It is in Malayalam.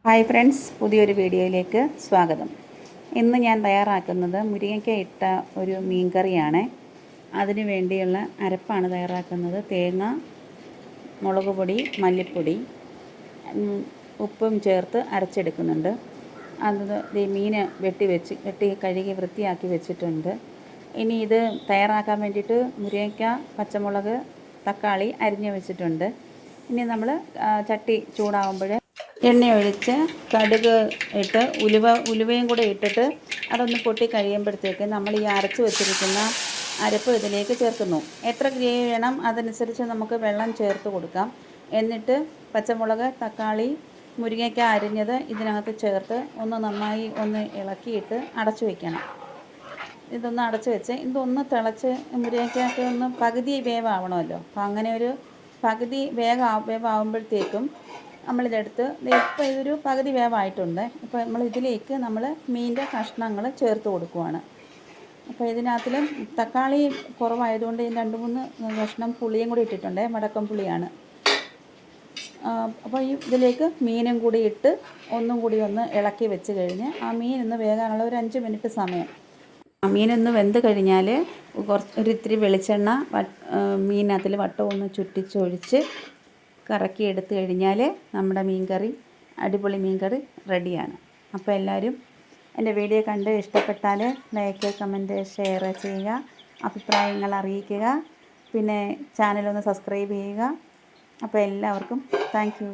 ഹായ് ഫ്രണ്ട്സ്, പുതിയൊരു വീഡിയോയിലേക്ക് സ്വാഗതം. ഇന്ന് ഞാൻ തയ്യാറാക്കുന്നത് മുരിങ്ങയ്ക്ക ഇട്ട ഒരു മീൻ കറിയാണ്. അതിനു വേണ്ടിയുള്ള അരപ്പാണ് തയ്യാറാക്കുന്നത്. തേങ്ങ, മുളക് പൊടി, മല്ലിപ്പൊടി, ഉപ്പും ചേർത്ത് അരച്ചെടുക്കുന്നുണ്ട്. അത് മീൻ വെട്ടി കഴുകി വൃത്തിയാക്കി വെച്ചിട്ടുണ്ട്. ഇനി ഇത് തയ്യാറാക്കാൻ വേണ്ടിയിട്ട് മുരിങ്ങയ്ക്ക, പച്ചമുളക്, തക്കാളി അരിഞ്ഞ് വെച്ചിട്ടുണ്ട്. ഇനി നമ്മൾ ചട്ടി ചൂടാകുമ്പോൾ എണ്ണ ഒഴിച്ച് കടുക് ഇട്ട് ഉലുവയും കൂടെ ഇട്ടിട്ട് അതൊന്ന് പൊട്ടി കഴിയുമ്പോഴത്തേക്ക് നമ്മൾ ഈ അരച്ച് വെച്ചിരിക്കുന്ന അരപ്പ് ഇതിലേക്ക് ചേർക്കുന്നു. എത്ര ഗ്രേവി വേണം അതനുസരിച്ച് നമുക്ക് വെള്ളം ചേർത്ത് കൊടുക്കാം. എന്നിട്ട് പച്ചമുളക്, തക്കാളി, മുരിങ്ങയ്ക്ക അരിഞ്ഞത് ഇതിനകത്ത് ചേർത്ത് നന്നായി ഇളക്കിയിട്ട് അടച്ചു വയ്ക്കണം. ഇതൊന്ന് അടച്ചു വെച്ച് ഇതൊന്ന് തിളച്ച് മുരിങ്ങയ്ക്കൊക്കെ ഒന്ന് പകുതി വേവാവണമല്ലോ. അപ്പോൾ അങ്ങനെ ഒരു പകുതി വേവാകുമ്പോഴത്തേക്കും നമ്മളിതെടുത്ത് ഇപ്പോൾ ഇതൊരു പകുതി വേവായിട്ടുണ്ട്. ഇപ്പോൾ ഇതിലേക്ക് മീനിൻ്റെ കഷ്ണങ്ങൾ ചേർത്ത് കൊടുക്കുവാണ്. അപ്പോൾ ഇതിനകത്തിൽ തക്കാളി കുറവായതുകൊണ്ട് 2-3 കഷ്ണം പുളിയും കൂടി ഇട്ടിട്ടുണ്ട്. മടക്കം പുളിയാണ്. അപ്പോൾ ഇതിലേക്ക് മീനും കൂടി ഇട്ട് ഒന്നും കൂടി ഒന്ന് ഇളക്കി വെച്ച് കഴിഞ്ഞ് ആ മീനൊന്ന് വേകാനുള്ള ഒരു 5 മിനിറ്റ് സമയം. മീനൊന്ന് വെന്ത് കഴിഞ്ഞാൽ ഇത്തിരി വെളിച്ചെണ്ണ മീനകത്തിൽ വട്ടം ഒന്ന് ചുറ്റിച്ചൊഴിച്ച് കറക്കി എടുത്തു കഴിഞ്ഞാൽ നമ്മുടെ അടിപൊളി മീൻ കറി റെഡിയാണ്. അപ്പോൾ എല്ലാവരും എൻ്റെ വീഡിയോ കണ്ട് ഇഷ്ടപ്പെട്ടാൽ ലൈക്ക്, കമൻറ്റ്, ഷെയർ ചെയ്യുക, അഭിപ്രായങ്ങൾ അറിയിക്കുക. പിന്നെ ചാനലൊന്ന് സബ്സ്ക്രൈബ് ചെയ്യുക. അപ്പോൾ എല്ലാവർക്കും താങ്ക് യു.